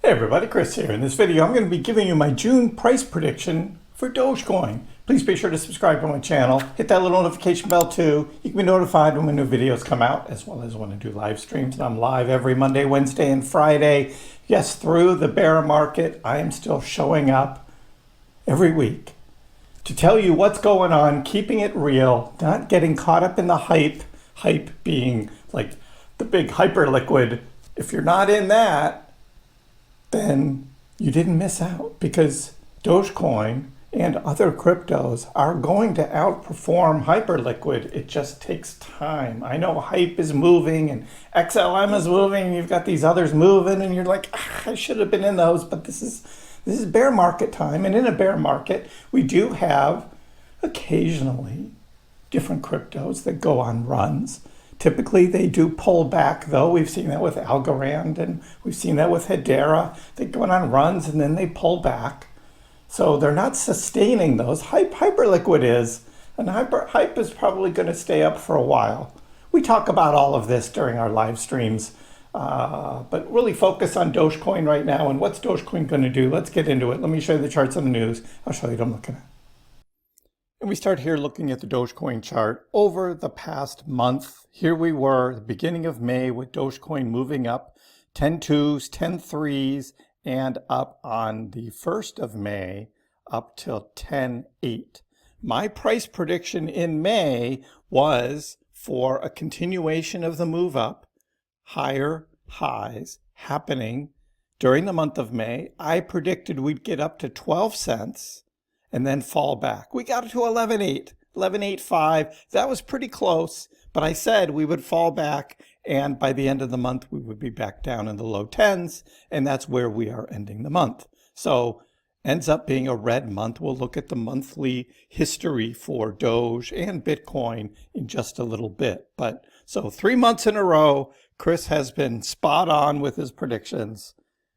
Hey everybody, Chris here. In this video, I'm going to be giving you my June price prediction for Dogecoin. Please be sure to subscribe to my channel. Hit that little notification bell too. You can be notified when new videos come out, as well as when I do live streams. I'm live every Monday, Wednesday, and Friday. Yes, through the bear market, I am still showing up every week to tell you what's going on, keeping it real, not getting caught up in the hype. Hype being like the big hyper liquid. If you're not in that, then you didn't miss out, because Dogecoin and other cryptos are going to outperform Hyperliquid. It just takes time. I know hype is moving and XLM is moving, and you've got these others moving, and you're like, I should have been in those, but this is bear market time. And in a bear market, we do have occasionally different cryptos that go on runs. Typically, they do pull back, though. We've seen that with Algorand, and we've seen that with Hedera. They go on runs, and then they pull back. So they're not sustaining those. Hyperliquid is, and hype is probably going to stay up for a while. We talk about all of this during our live streams, but really focus on Dogecoin right now. And what's Dogecoin going to do? Let's get into it. Let me show you the charts on the news. I'll show you what I'm looking at. And we start here looking at the Dogecoin chart over the past month. Here we were, the beginning of May, with Dogecoin moving up 10 twos, 10 threes, and up on the 1st of May up till 10.8. My price prediction in May was for a continuation of the move up, higher highs happening during the month of May. I predicted we'd get up to 12 cents. And then fall back. We got to 11.8, 11.85. That was pretty close, but I said we would fall back, and by the end of the month, we would be back down in the low 10s, and that's where we are ending the month. So ends up being a red month. We'll look at the monthly history for Doge and Bitcoin in just a little bit. But so 3 months in a row, Chris has been spot on with his predictions,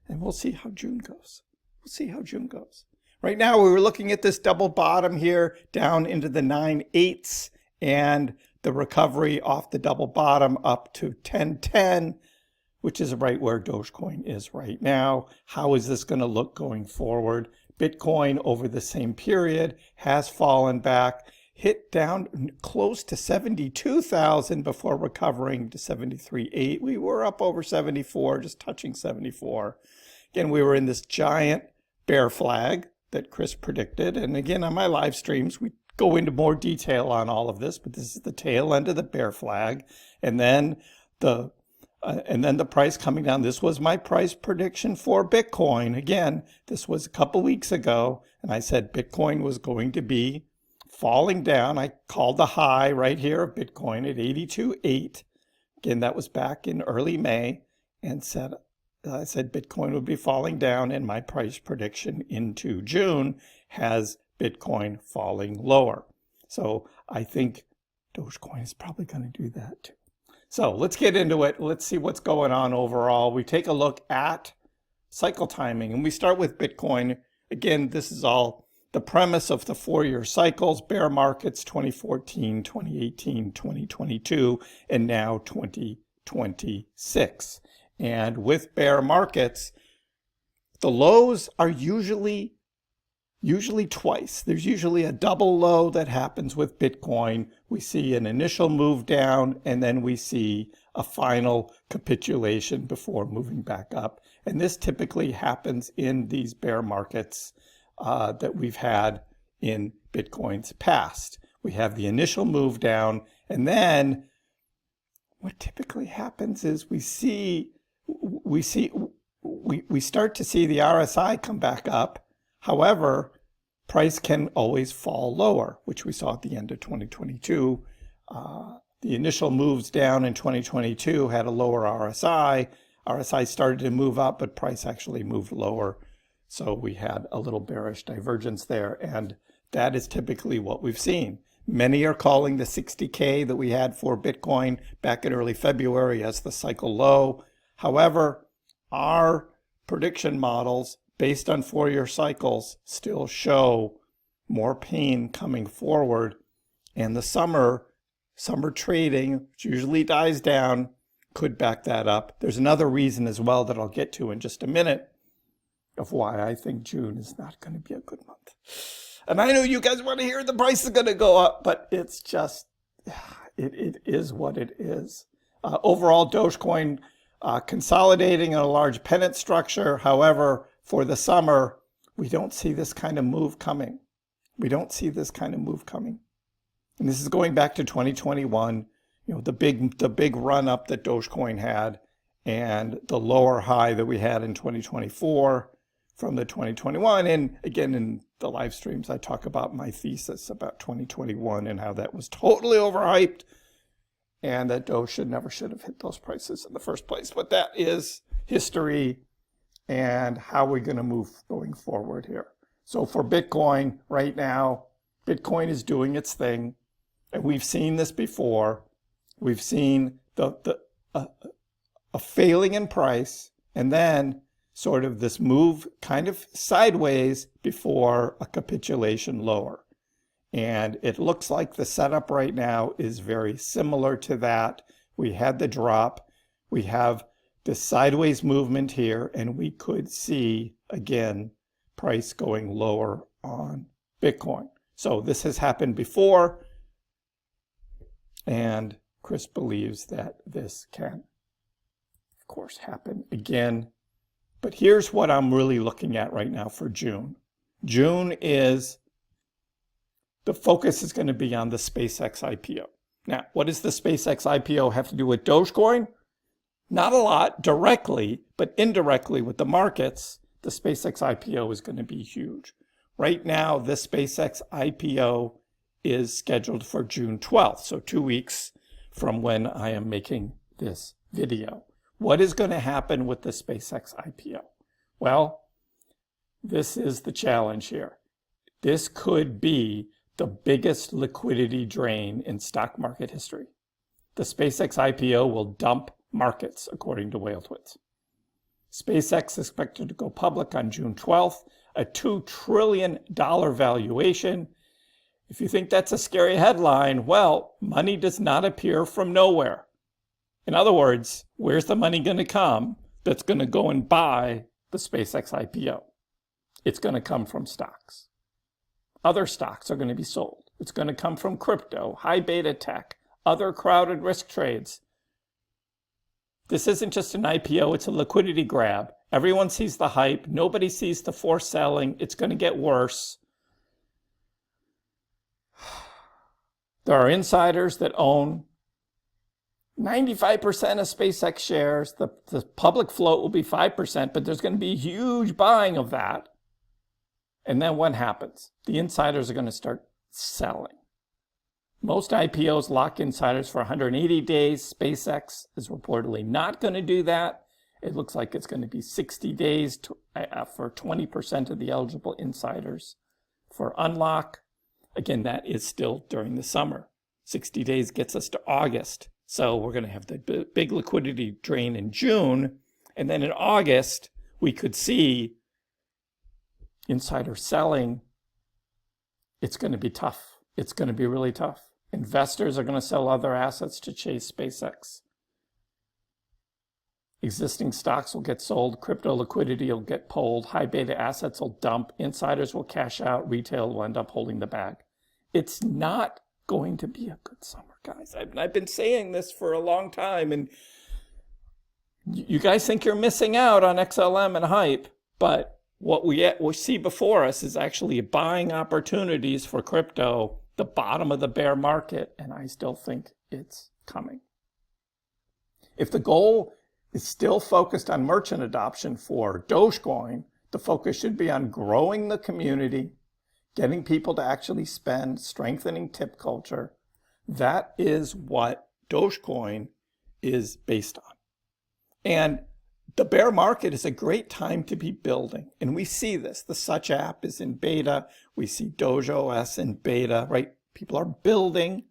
and we'll see how June goes. We'll see how June goes. Right now, we were looking at this double bottom here down into the 9/8 and the recovery off the double bottom up to 10.10, which is right where Dogecoin is right now. How is this going to look going forward? Bitcoin over the same period has fallen back, hit down close to 72,000 before recovering to 73.8. We were up over 74, just touching 74. Again, we were in this giant bear flag that Chris predicted. And again, on my live streams, we go into more detail on all of this, but this is the tail end of the bear flag. And then the price coming down. This was my price prediction for Bitcoin. Again, this was a couple weeks ago, and I said Bitcoin was going to be falling down. I called the high right here of Bitcoin at 82.8. Again, that was back in early May, and I said Bitcoin would be falling down, and my price prediction into June has Bitcoin falling lower. So I think Dogecoin is probably going to do that too. So let's get into it. Let's see what's going on overall. We take a look at cycle timing, and we start with Bitcoin. Again, this is all the premise of the 4-year cycles, bear markets 2014, 2018, 2022, and now 2026. And with bear markets, the lows are usually twice. There's usually a double low that happens with Bitcoin. We see an initial move down, and then we see a final capitulation before moving back up. And this typically happens in these bear markets that we've had in Bitcoin's past. We have the initial move down, and then what typically happens is we start to see the RSI come back up. However, price can always fall lower, which we saw at the end of 2022. The initial moves down in 2022 had a lower RSI. RSI started to move up, but price actually moved lower. So we had a little bearish divergence there, and that is typically what we've seen. Many are calling the 60K that we had for Bitcoin back in early February as the cycle low. However, our prediction models based on 4-year cycles still show more pain coming forward, and the summer trading, which usually dies down, could back that up. There's another reason as well that I'll get to in just a minute. of why I think June is not going to be a good month. And I know you guys want to hear the price is going to go up, but it's just, it is what it is. Overall, Dogecoin consolidating in a large pennant structure. However, for the summer, we don't see this kind of move coming. We don't see this kind of move coming. And this is going back to 2021, the big run up that Dogecoin had and the lower high that we had in 2024 from the 2021. And again, in the live streams, I talk about my thesis about 2021 and how that was totally overhyped and that Doge never should have hit those prices in the first place. But that is history and how we're going to move going forward here. So for Bitcoin right now, Bitcoin is doing its thing. And we've seen this before. We've seen a failing in price and then sort of this move kind of sideways before a capitulation lower. And it looks like the setup right now is very similar to that. We had the drop. We have this sideways movement here, and we could see, again, price going lower on Bitcoin. So this has happened before. And Chris believes that this can, of course, happen again. But here's what I'm really looking at right now for June. June is, the focus is going to be on the SpaceX IPO. Now, what does the SpaceX IPO have to do with Dogecoin? Not a lot directly, but indirectly with the markets, the SpaceX IPO is going to be huge. Right now, the SpaceX IPO is scheduled for June 12th, so 2 weeks from when I am making this video. What is going to happen with the SpaceX IPO? Well, this is the challenge here. This could be the biggest liquidity drain in stock market history. The SpaceX IPO will dump markets, according to Whale Twits. SpaceX is expected to go public on June 12th, a $2 trillion valuation. If you think that's a scary headline, well, money does not appear from nowhere. In other words, where's the money going to come that's going to go and buy the SpaceX IPO? It's going to come from stocks. Other stocks are going to be sold. It's going to come from crypto, high beta tech, other crowded risk trades. This isn't just an IPO, it's a liquidity grab. Everyone sees the hype. Nobody sees the forced selling. It's going to get worse. There are insiders that own 95% of SpaceX shares. The public float will be 5%, but there's going to be huge buying of that. And then what happens? The insiders are going to start selling. Most IPOs lock insiders for 180 days. SpaceX is reportedly not going to do that. It looks like it's going to be 60 days for 20% of the eligible insiders for unlock. Again, that is still during the summer. 60 days gets us to August. So we're going to have the big liquidity drain in June. And then in August, we could see insider selling. It's going to be tough. It's going to be really tough. Investors are going to sell other assets to chase SpaceX. Existing stocks will get sold. Crypto liquidity will get pulled. High beta assets will dump. Insiders will cash out. Retail will end up holding the bag. It's not going to be a good summer, guys. I've been saying this for a long time, and you guys think you're missing out on XLM and hype, but what we see before us is actually buying opportunities for crypto, the bottom of the bear market, and I still think it's coming. If the goal is still focused on merchant adoption for Dogecoin, the focus should be on growing the community, getting people to actually spend, strengthening tip culture. That is what Dogecoin is based on. And the bear market is a great time to be building. And we see this. The Such app is in beta. We see Doge OS in beta, right? People are building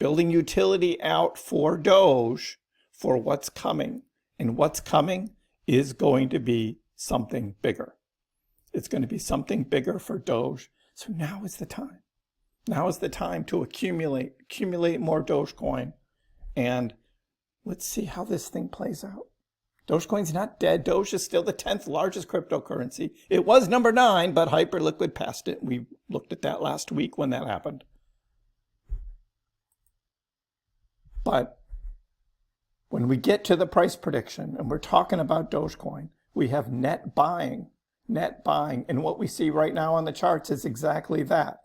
utility out for Doge for what's coming. And what's coming is going to be something bigger. It's going to be something bigger for Doge. So now is the time. Now is the time to accumulate more Dogecoin. And let's see how this thing plays out. Dogecoin's not dead. Doge is still the 10th largest cryptocurrency. It was number 9, but Hyperliquid passed it. We looked at that last week when that happened. But when we get to the price prediction and we're talking about Dogecoin, we have net buying. And what we see right now on the charts is exactly that.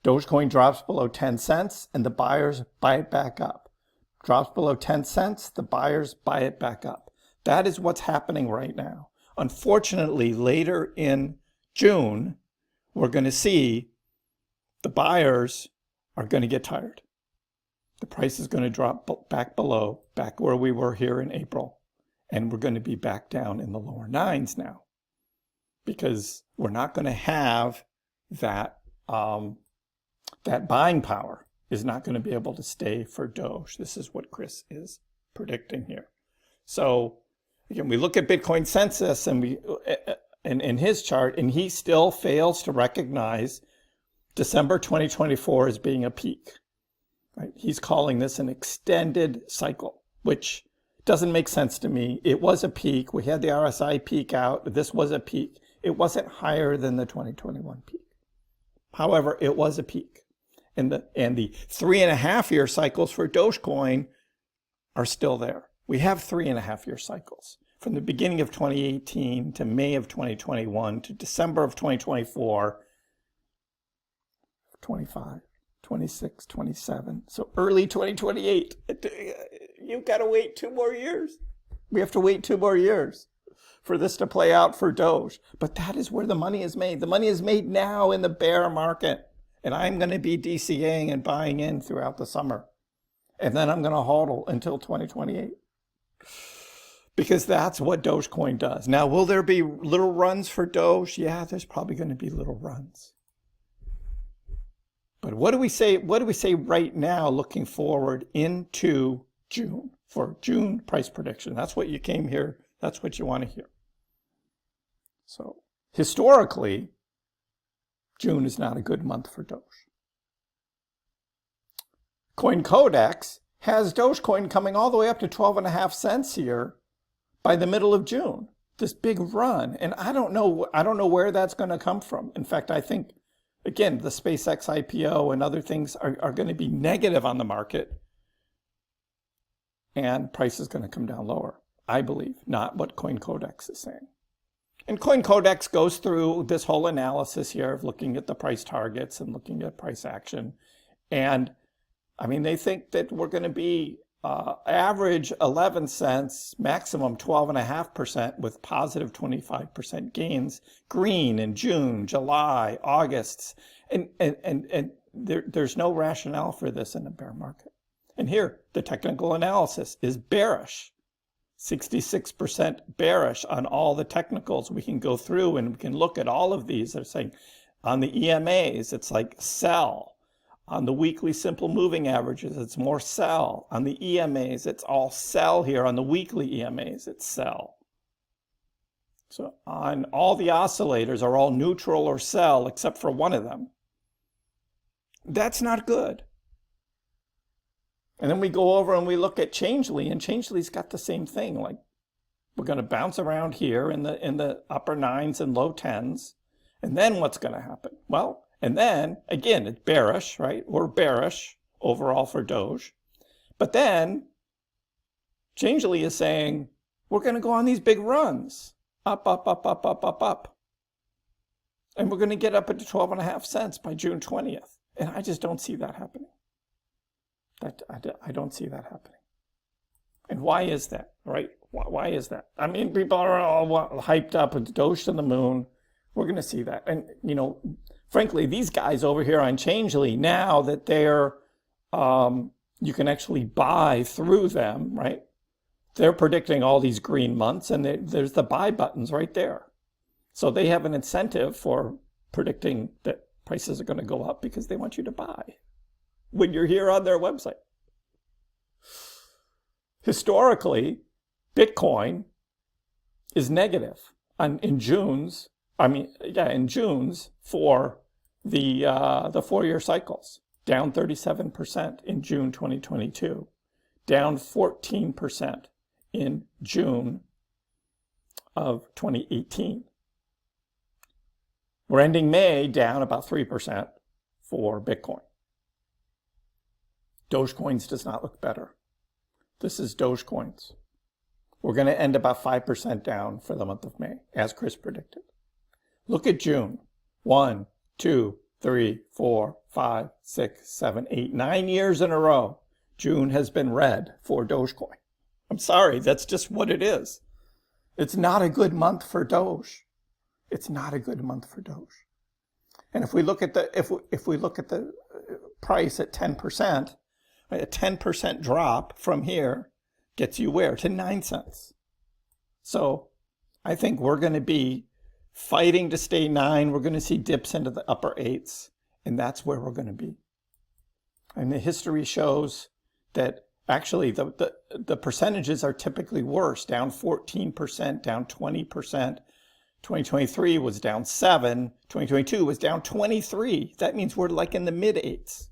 Dogecoin drops below 10 cents and the buyers buy it back up. Drops below 10 cents, the buyers buy it back up. That is what's happening right now. Unfortunately, later in June, we're going to see the buyers are going to get tired. The price is going to drop back below, back where we were here in April. And we're going to be back down in the lower 9s now. Because we're not going to have that, that buying power is not going to be able to stay for Doge. This is what Chris is predicting here. So again, we look at Bitcoin Census and in his chart, and he still fails to recognize December 2024 as being a peak. Right? He's calling this an extended cycle, which doesn't make sense to me. It was a peak. We had the RSI peak out. This was a peak. It wasn't higher than the 2021 peak. However, it was a peak. And the 3.5-year cycles for Dogecoin are still there. We have 3.5-year cycles. From the beginning of 2018 to May of 2021 to December of 2024, 25. 26, 27. So early 2028. You've got to wait 2 more years. We have to wait 2 more years for this to play out for Doge. But that is where the money is made. The money is made now in the bear market. And I'm going to be DCAing and buying in throughout the summer. And then I'm going to hodl until 2028. Because that's what Dogecoin does. Now, will there be little runs for Doge? Yeah, there's probably going to be little runs. But what do we say? What do we say right now, looking forward into June for June price prediction? That's what you came here. That's what you want to hear. So historically, June is not a good month for Doge. CoinCodex has Dogecoin coming all the way up to 12.5 cents here by the middle of June. This big run, and I don't know where that's going to come from. In fact, I think, again, the SpaceX IPO and other things are going to be negative on the market, and price is going to come down lower, I believe, not what CoinCodex is saying. And CoinCodex goes through this whole analysis here of looking at the price targets and looking at price action. And I mean, they think that we're going to be average 11 cents, maximum 12.5% with positive 25% gains, green in June, July, August. And there's no rationale for this in a bear market. And here, the technical analysis is bearish. 66% bearish on all the technicals. We can go through and we can look at all of these. They're saying on the EMAs, it's like sell. On the weekly simple moving averages, it's more sell. On the EMAs, it's all sell here. On the weekly EMAs, it's sell. So on all the oscillators are all neutral or sell except for one of them. That's not good. And then we go over and we look at Changelly, and Changelly's got the same thing. Like, we're going to bounce around here in the upper 9s and low 10s. And then what's going to happen? Well, and then, again, it's bearish, right? We're bearish overall for Doge. But then Changelly is saying, we're going to go on these big runs. Up, up, up, up, up, up, up. And we're going to get up into 12.5 cents by June 20th. And I just don't see that happening. I don't see that happening. And why is that, right? Why is that? I mean, people are all hyped up with Doge to the moon. We're going to see that. And, you know, frankly, these guys over here on Changelly, now that they're, you can actually buy through them, right? They're predicting all these green months, and there's the buy buttons right there. So they have an incentive for predicting that prices are going to go up because they want you to buy when you're here on their website. Historically, Bitcoin is negative in June's for the 4-year cycles, down 37% in June 2022, down 14% in June of 2018. We're ending May down about 3% for Bitcoin. Dogecoins does not look better. This is Dogecoins. We're going to end about 5% down for the month of May, as Chris predicted. Look at June. 1, 2, 3, 4, 5, 6, 7, 8, 9 years in a row. June has been red for Dogecoin. I'm sorry, that's just what it is. It's not a good month for Doge. It's not a good month for Doge. And if we look at the if we look at the price at 10%, a 10% drop from here gets you where? To 9 cents. So I think we're going to be fighting to stay 9. We're going to see dips into the upper 8s, and that's where we're going to be. And the history shows that actually the percentages are typically worse, down 14%, down 20%. 2023 was down 7. 2022 was down 23. That means we're like in the mid 8s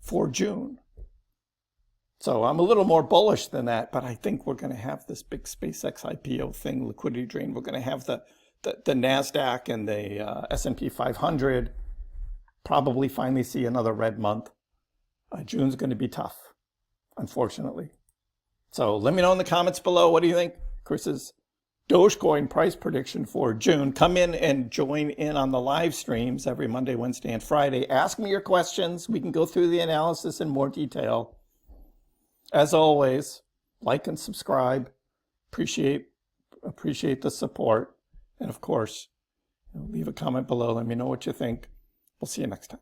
for June. So I'm a little more bullish than that, but I think we're going to have this big SpaceX IPO thing, liquidity drain. We're going to have the NASDAQ and the S&P 500 probably finally see another red month. June's going to be tough, unfortunately. So let me know in the comments below. What do you think? Chris's Dogecoin price prediction for June. Come in and join in on the live streams every Monday, Wednesday, and Friday. Ask me your questions. We can go through the analysis in more detail. As always, like and subscribe. Appreciate the support. And of course, leave a comment below. Let me know what you think. We'll see you next time.